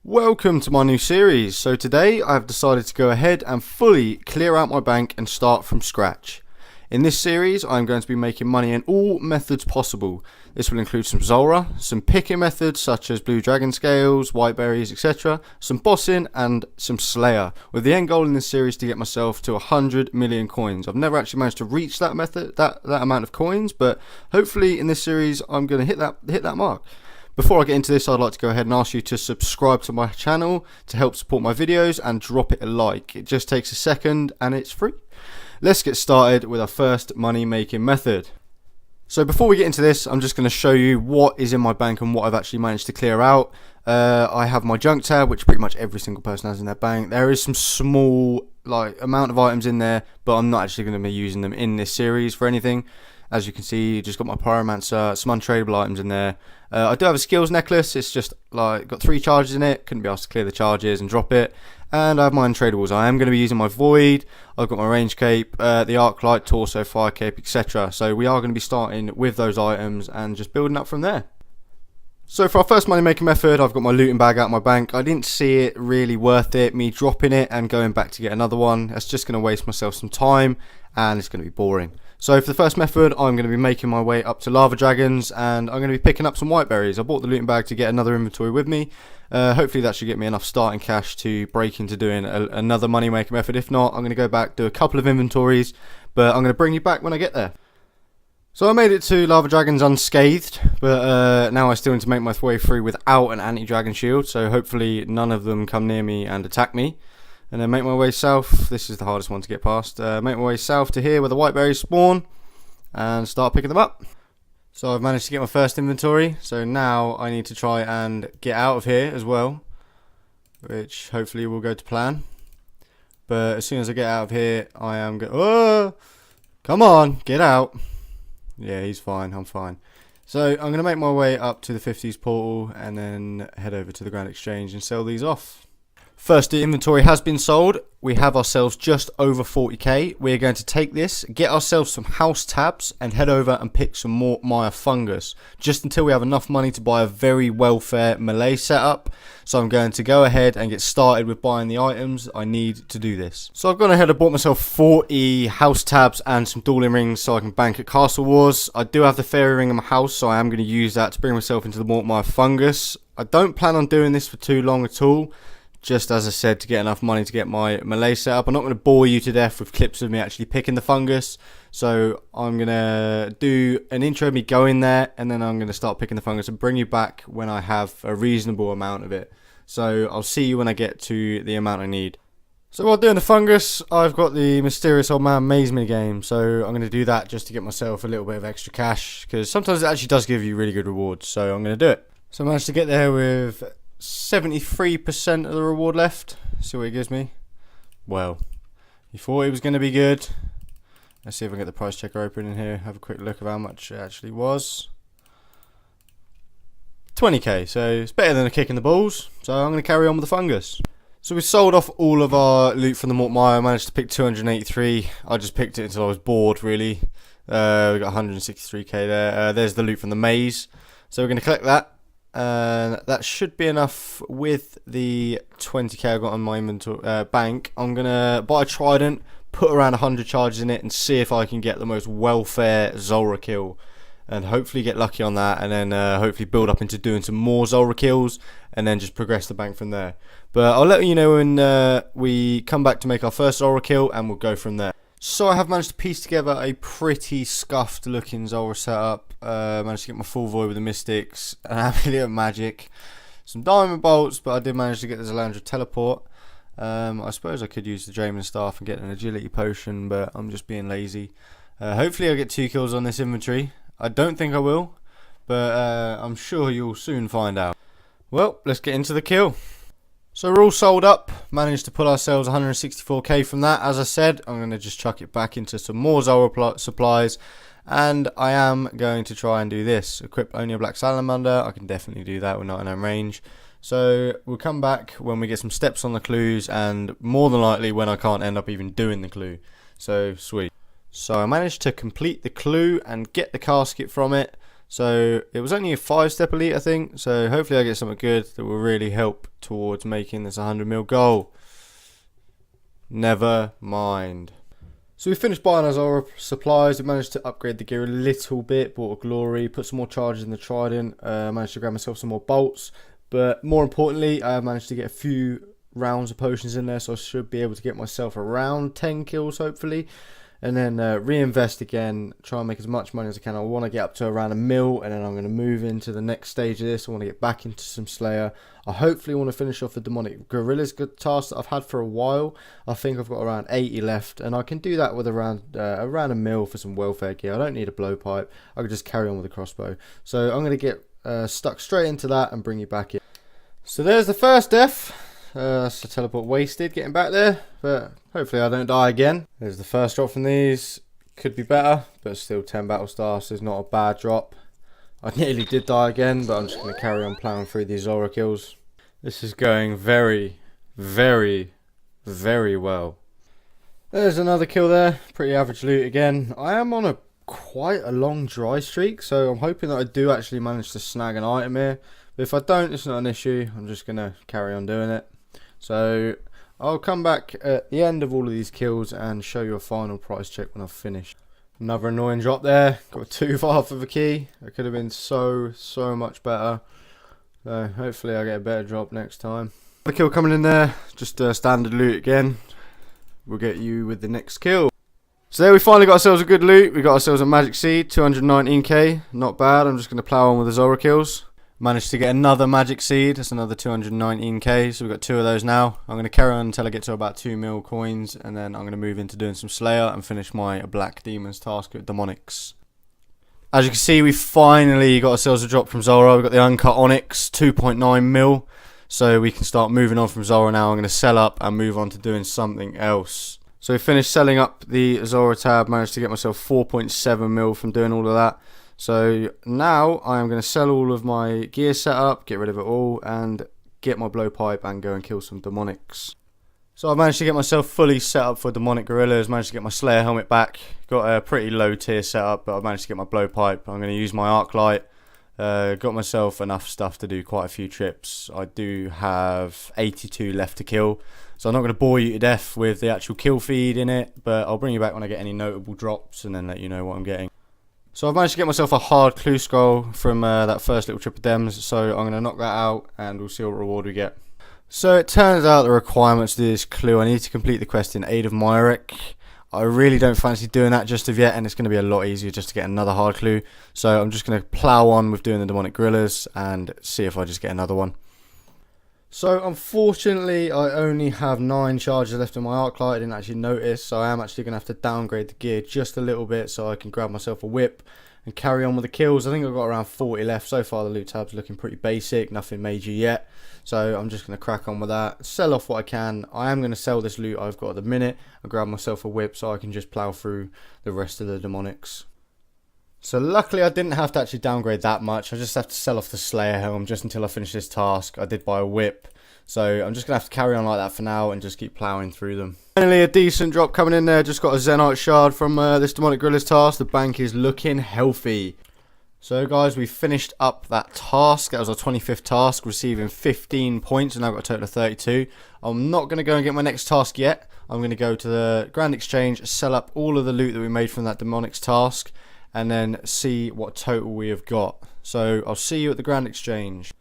Welcome to my new series. So today I've decided to go ahead and fully clear out my bank and start from scratch. In this series I'm going to be making money in all methods possible. This will include some Zora, some picking methods such as blue dragon scales, white berries, etc, some bossing and some slayer, with the end goal in this series to get myself to 100 million coins. I've never actually managed to reach that amount of coins, but hopefully in this series I'm going to hit that mark. Before I get into this, I'd like to go ahead and ask you to subscribe to my channel to help support my videos and drop it a like. It just takes a second and it's free. Let's get started with our first money making method. So before we get into this, I'm just going to show you what is in my bank and what I've actually managed to clear out. I have my junk tab, which pretty much every single person has in their bank. There is some small amount of items in there, but I'm not actually going to be using them in this series for anything. As you can see, you just got my pyromancer, some untradeable items in there. I do have a skills necklace. It's just got 3 charges in it. Couldn't be asked to clear the charges and drop it. And I have my untradables. I am going to be using my void. I've got my range cape, the arc light, torso, fire cape, etc. So we are going to be starting with those items and just building up from there. So for our first money making method, I've got my looting bag out of my bank. I didn't see it really worth it, me dropping it and going back to get another one. That's just going to waste myself some time and it's going to be boring. So for the first method, I'm going to be making my way up to lava dragons and I'm going to be picking up some white berries. I bought the looting bag to get another inventory with me. Hopefully that should get me enough starting cash to break into doing another money making method. If not, I'm going to go back, do a couple of inventories, but I'm going to bring you back when I get there. So I made it to lava dragons unscathed, but now I still need to make my way through without an anti-dragon shield, so hopefully none of them come near me and attack me. And then make my way south. This is the hardest one to get past. Make my way south to here where the white berries spawn and start picking them up. So I've managed to get my first inventory, so now I need to try and get out of here as well, which hopefully will go to plan. But as soon as I get out of here, I am going, oh, come on, get out. Yeah, he's fine, I'm fine. So I'm going to make my way up to the 50s portal and then head over to the Grand Exchange and sell these off. First inventory has been sold. We have ourselves just over 40k. We're going to take this, get ourselves some house tabs and head over and pick some more Maya fungus, just until we have enough money to buy a very welfare melee setup. So I'm going to go ahead and get started with buying the items I need to do this. So I've gone ahead and bought myself 40 house tabs and some dueling rings so I can bank at Castle Wars. I do have the fairy ring in my house, so I am going to use that to bring myself into the Maya fungus. I don't plan on doing this for too long at all. Just as I said, to get enough money to get my melee set up. I'm not going to bore you to death with clips of me actually picking the fungus. So I'm going to do an intro of me going there and then I'm going to start picking the fungus and bring you back when I have a reasonable amount of it. So I'll see you when I get to the amount I need. So while doing the fungus, I've got the mysterious old man maze mini game. So I'm going to do that just to get myself a little bit of extra cash, because sometimes it actually does give you really good rewards. So I'm going to do it. So I managed to get there with 73% of the reward left. See what it gives me. Well, you thought it was going to be good. Let's see if I can get the price checker open in here. Have a quick look of how much it actually was. 20k, so it's better than a kick in the balls. So I'm going to carry on with the fungus. So we sold off all of our loot from the Maya. I managed to pick 283. I just picked it until I was bored, really. We got 163k there. There's the loot from the maze. So we're going to collect that. That should be enough with the 20k I got on my inventory bank. I'm gonna buy a trident, put around 100 charges in it, and see if I can get the most welfare Zora kill, and hopefully get lucky on that, and then hopefully build up into doing some more Zora kills, and then just progress the bank from there. But I'll let you know when we come back to make our first Zora kill, and we'll go from there. So I have managed to piece together a pretty scuffed looking Zora setup. Managed to get my full void with the mystics, an amulet of magic, some diamond bolts, but I did manage to get the Zalandra teleport. I suppose I could use the Draymond staff and get an agility potion, but I'm just being lazy. Hopefully I'll get 2 kills on this inventory. I don't think I will, but I'm sure you'll soon find out. Well, let's get into the kill. So we're all sold up, managed to pull ourselves 164k from that. As I said, I'm going to just chuck it back into some more Zora supplies, and I am going to try and do this. Equip only a black salamander. I can definitely do that. We're not in range. So we'll come back when we get some steps on the clues, and more than likely when I can't end up even doing the clue. So sweet. So I managed to complete the clue and get the casket from it. So it was only a 5-step elite, I think. So hopefully I get something good that will really help towards making this 100 mil goal. Never mind. So we finished buying our Zora supplies. We managed to upgrade the gear a little bit, bought a glory, put some more charges in the trident, managed to grab myself some more bolts. But more importantly, I managed to get a few rounds of potions in there, so I should be able to get myself around 10 kills hopefully. And then reinvest again, try and make as much money as I can. I want to get up to around 1 mil, and then I'm going to move into the next stage of this. I want to get back into some Slayer. I hopefully want to finish off the demonic gorillas task that I've had for a while. I think I've got around 80 left, and I can do that with around 1 mil for some welfare gear. I don't need a blowpipe. I can just carry on with the crossbow. So I'm going to get stuck straight into that and bring you back in. So there's the first death. That's a teleport wasted getting back there, but hopefully I don't die again. There's the first drop from these. Could be better, but still 10 battle stars, so it's not a bad drop. I nearly did die again, but I'm just going to carry on plowing through these Zora kills. This is going very, very, very well. There's another kill there. Pretty average loot again. I am on quite a long dry streak, so I'm hoping that I do actually manage to snag an item here. But if I don't, it's not an issue. I'm just going to carry on doing it. So I'll come back at the end of all of these kills and show you a final price check when I've finished. Another annoying drop there. Got a 2-5 of a key. That could have been so much better. So hopefully I get a better drop next time. The kill coming in there. Just standard loot again. We'll get you with the next kill. So there we finally got ourselves a good loot. We got ourselves a magic seed, 219k. Not bad. I'm just going to plow on with the Zora kills. Managed to get another magic seed. That's another 219k, so we've got 2 of those now. I'm going to carry on until I get to about 2 mil coins, and then I'm going to move into doing some Slayer and finish my Black Demons task with Demonics. As you can see, we finally got ourselves a drop from Zora. We've got the uncut Onyx, 2.9 mil, so we can start moving on from Zora now. I'm going to sell up and move on to doing something else. So we finished selling up the Zora tab, managed to get myself 4.7 mil from doing all of that. So now I am going to sell all of my gear setup, get rid of it all, and get my blowpipe and go and kill some demonics. So I've managed to get myself fully set up for demonic gorillas, managed to get my Slayer helmet back, got a pretty low tier setup, but I've managed to get my blowpipe. I'm going to use my arc light, got myself enough stuff to do quite a few trips. I do have 82 left to kill, so I'm not going to bore you to death with the actual kill feed in it, but I'll bring you back when I get any notable drops and then let you know what I'm getting. So I've managed to get myself a hard clue scroll from that first little trip of dems, so I'm going to knock that out and we'll see what reward we get. So it turns out the requirements to this clue, I need to complete the quest in aid of Myrick. I really don't fancy doing that just of yet, and it's going to be a lot easier just to get another hard clue. So I'm just going to plow on with doing the demonic gorillas and see if I just get another one. So unfortunately I only have 9 charges left in my arc light. I didn't actually notice, so I am actually going to have to downgrade the gear just a little bit so I can grab myself a whip and carry on with the kills. I think I've got around 40 left. So far the loot tab's looking pretty basic, nothing major yet. So I'm just going to crack on with that, sell off what I can. I am going to sell this loot I've got at the minute and grab myself a whip so I can just plow through the rest of the demonics. So luckily I didn't have to actually downgrade that much. I just have to sell off the Slayer helm just until I finish this task. I did buy a whip. So I'm just going to have to carry on like that for now and just keep ploughing through them. Finally a decent drop coming in there. Just got a Zenite shard from this demonic gorillas task. The bank is looking healthy. So guys, we finished up that task. That was our 25th task, receiving 15 points, and I've got a total of 32. I'm not going to go and get my next task yet. I'm going to go to the Grand Exchange, sell up all of the loot that we made from that demonics task, and then see what total we have got. So I'll see you at the Grand Exchange.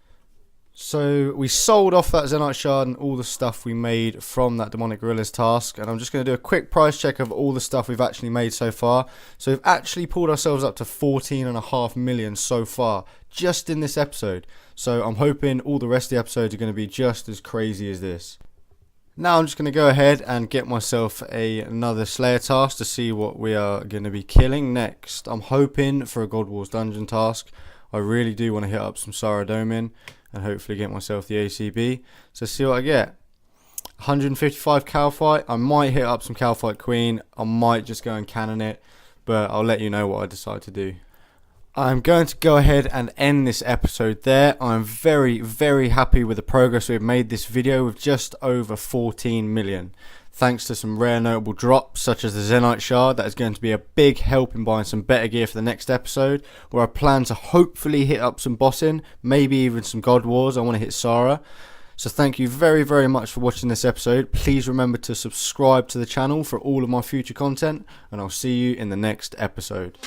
So we sold off that Zenite shard and all the stuff we made from that demonic gorillas task, and I'm just going to do a quick price check of all the stuff we've actually made so far. So we've actually pulled ourselves up to 14.5 million so far just in this episode. So I'm hoping all the rest of the episodes are going to be just as crazy as this. Now I'm just going to go ahead and get myself another Slayer task to see what we are going to be killing next. I'm hoping for a God Wars dungeon task. I really do want to hit up some Saradomin and hopefully get myself the ACB. So see what I get. 155 cow fight. I might hit up some cow fight queen. I might just go and cannon it, but I'll let you know what I decide to do. I'm going to go ahead and end this episode there. I'm very, very happy with the progress we've made this video with just over 14 million. thanks to some rare notable drops such as the Zenite Shard that is going to be a big help in buying some better gear for the next episode, where I plan to hopefully hit up some bossing, maybe even some God Wars. I want to hit Sarah. So thank you very, very much for watching this episode. Please remember to subscribe to the channel for all of my future content, and I'll see you in the next episode.